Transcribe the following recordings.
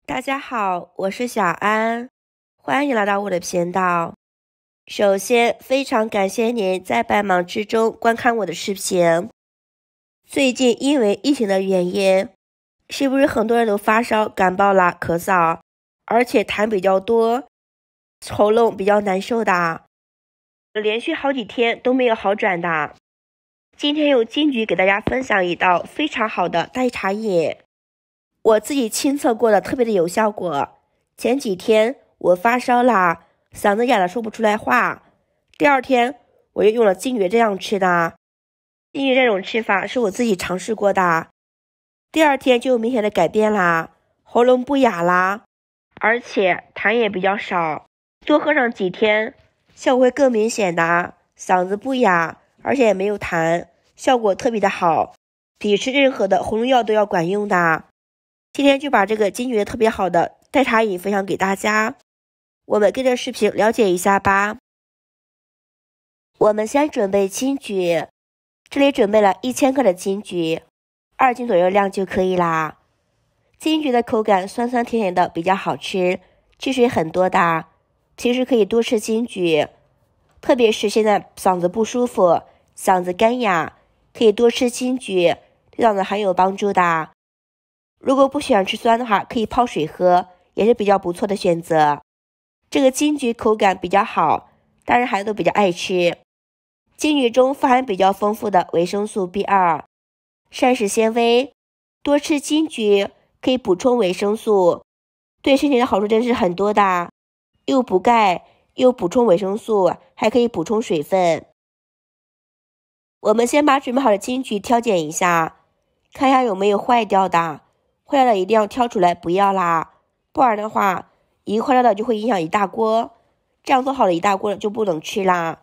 大家好，我是小安，欢迎来到我的频道。首先，非常感谢您在百忙之中观看我的视频。最近因为疫情的原因，是不是很多人都发烧、感冒啦、咳嗽，而且痰比较多，喉咙比较难受的，连续好几天都没有好转的。今天用金桔给大家分享一道非常好的代茶饮，我自己亲测过的，特别的有效果。前几天我发烧啦，嗓子哑了说不出来话，第二天我又用了金桔这样吃的。金桔这种吃法是我自己尝试过的，第二天就有明显的改变啦，喉咙不哑啦，而且痰也比较少，多喝上几天效果会更明显的，嗓子不哑，而且也没有痰，效果特别的好，比吃任何的喉咙药都要管用的。今天就把这个金桔特别好的代茶饮分享给大家，我们跟着视频了解一下吧。我们先准备金桔，这里准备了1000克的金桔，2斤左右量就可以啦。金桔的口感酸酸甜甜的，比较好吃，汁水很多的，平时可以多吃金桔，特别是现在嗓子不舒服，嗓子干哑，可以多吃金桔，对嗓子很有帮助的。如果不喜欢吃酸的话，可以泡水喝，也是比较不错的选择。这个金桔口感比较好，大人孩子都比较爱吃。金桔中富含比较丰富的维生素 B2、膳食纤维，多吃金桔可以补充维生素，对身体的好处真是很多的，又补钙，又补充维生素，还可以补充水分。我们先把准备好的金桔挑拣一下，看一下有没有坏掉的，坏掉的一定要挑出来，不要啦，不然的话一个坏掉的就会影响一大锅，这样做好了一大锅就不能吃啦。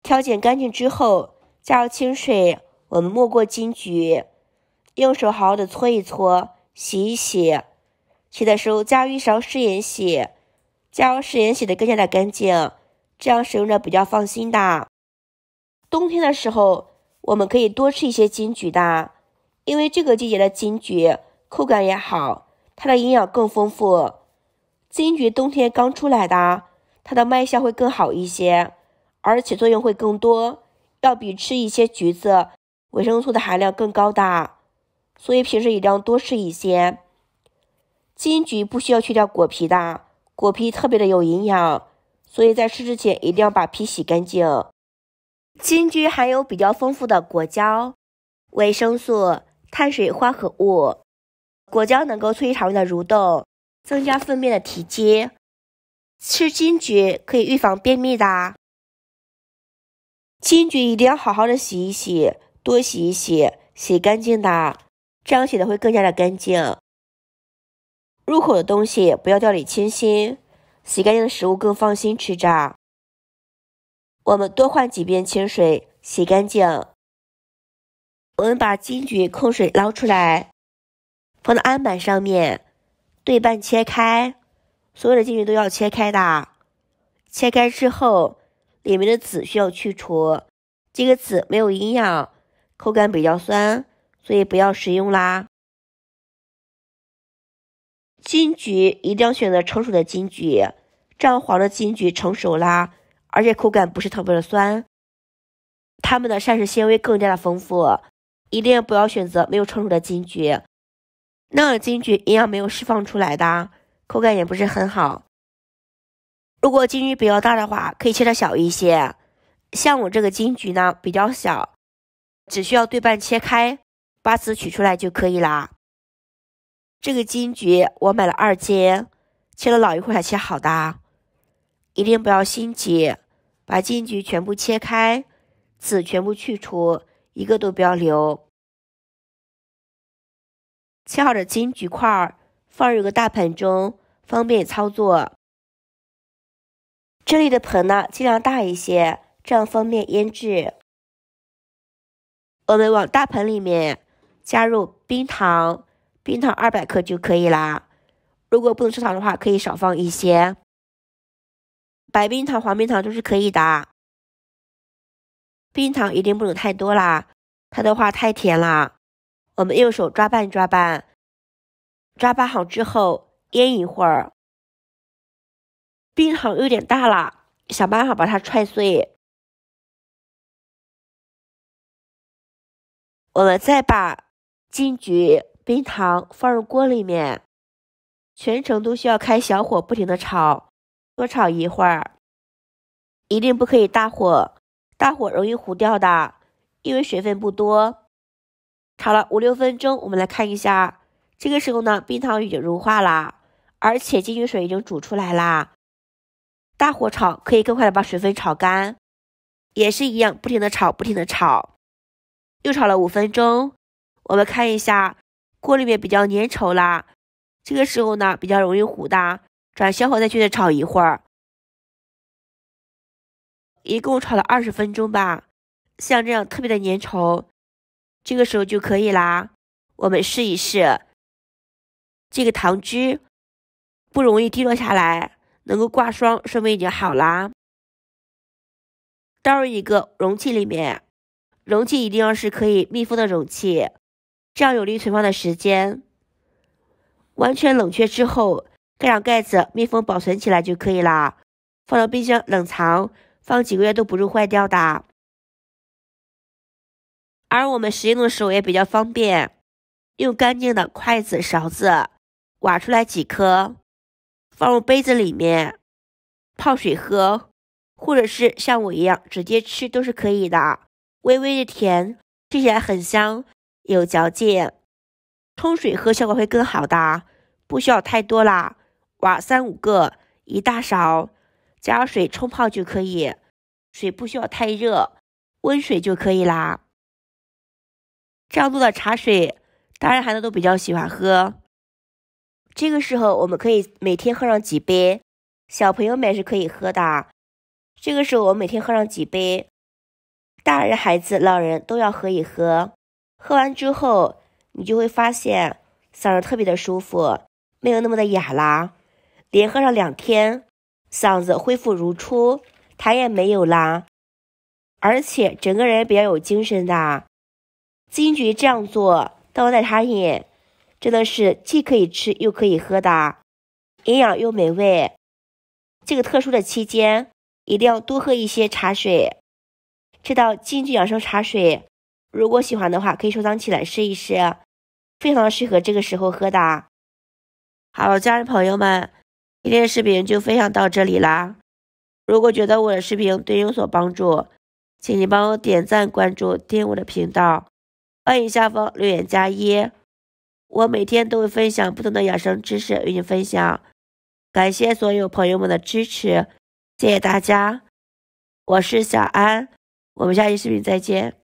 挑拣干净之后，加入清水，我们没过金桔，用手好好的搓一搓，洗一洗，洗的时候加入1勺食盐洗，加入食盐洗的更加的干净，这样使用着比较放心的。冬天的时候我们可以多吃一些金桔的，因为这个季节的金桔口感也好，它的营养更丰富。金桔冬天刚出来的，它的卖相会更好一些，而且作用会更多，要比吃一些橘子维生素的含量更高的，所以平时一定要多吃一些。金桔不需要去掉果皮的，果皮特别的有营养，所以在吃之前一定要把皮洗干净。金桔含有比较丰富的果胶、维生素、碳水化合物，果胶能够促进肠胃的蠕动，增加粪便的体积。吃金桔可以预防便秘的。金桔一定要好好的洗一洗，多洗一洗，洗干净的，这样洗的会更加的干净。入口的东西不要掉以轻心，洗干净的食物更放心吃着。我们多换几遍清水，洗干净。我们把金桔控水捞出来，放到案板上面，对半切开，所有的金桔都要切开的。切开之后，里面的籽需要去除，这个籽没有营养，口感比较酸，所以不要食用啦。金桔一定要选择成熟的金桔，这样黄的金桔成熟啦，而且口感不是特别的酸，它们的膳食纤维更加的丰富，一定不要选择没有成熟的金桔，那样的金桔营养没有释放出来的，口感也不是很好。如果金桔比较大的话，可以切的小一些，像我这个金桔呢比较小，只需要对半切开，把籽取出来就可以啦。这个金桔我买了2斤，切了老一会儿才切好的，一定不要心急，把金桔全部切开，籽全部去除，一个都不要留。切好的金桔块放入一个大盆中，方便操作。这里的盆呢尽量大一些，这样方便腌制。我们往大盆里面加入冰糖，冰糖200克就可以啦。如果不能吃糖的话，可以少放一些。白冰糖、黄冰糖都是可以的。冰糖一定不能太多啦，它的话太甜了。我们右手抓拌抓拌，抓拌好之后，腌一会儿。冰糖有点大了，想办法把它踹碎。我们再把金桔、冰糖放入锅里面，全程都需要开小火不停的炒，多炒一会儿。一定不可以大火，大火容易糊掉的，因为水分不多。炒了5、6分钟，我们来看一下，这个时候呢，冰糖已经融化了，而且金桔水已经煮出来啦。大火炒可以更快的把水分炒干，也是一样，不停的炒，不停的炒。又炒了5分钟，我们看一下，锅里面比较粘稠啦，这个时候呢，比较容易糊的，转小火再继续炒一会儿。一共炒了20分钟吧，像这样特别的粘稠，这个时候就可以啦。我们试一试，这个糖汁不容易滴落下来，能够挂霜，说明已经好啦。倒入一个容器里面，容器一定要是可以密封的容器，这样有利存放的时间。完全冷却之后，盖上盖子，密封保存起来就可以啦。放到冰箱冷藏，放几个月都不会坏掉的。而我们食用的时候也比较方便，用干净的筷子、勺子挖出来几颗，放入杯子里面泡水喝，或者是像我一样直接吃都是可以的。微微的甜，吃起来很香，有嚼劲。冲水喝效果会更好的，不需要太多啦，挖3、5个，一大勺，加水冲泡就可以，水不需要太热，温水就可以啦。这样做的茶水，大人孩子都比较喜欢喝。这个时候我们可以每天喝上几杯，小朋友们也是可以喝的。这个时候我们每天喝上几杯，大人、孩子、老人都要喝一喝。喝完之后，你就会发现嗓子特别的舒服，没有那么的哑啦。连喝上2天，嗓子恢复如初，痰也没有啦，而且整个人比较有精神的。金桔这样做当代茶饮，真的是既可以吃又可以喝的，营养又美味。这个特殊的期间，一定要多喝一些茶水。这道金桔养生茶水，如果喜欢的话，可以收藏起来试一试，非常适合这个时候喝的。好了，家人朋友们，今天的视频就分享到这里啦。如果觉得我的视频对你有所帮助，请你帮我点赞、关注、订阅我的频道，欢迎下方留言加1。我每天都会分享不同的养生知识与你分享，感谢所有朋友们的支持，谢谢大家。我是小安，我们下期视频再见。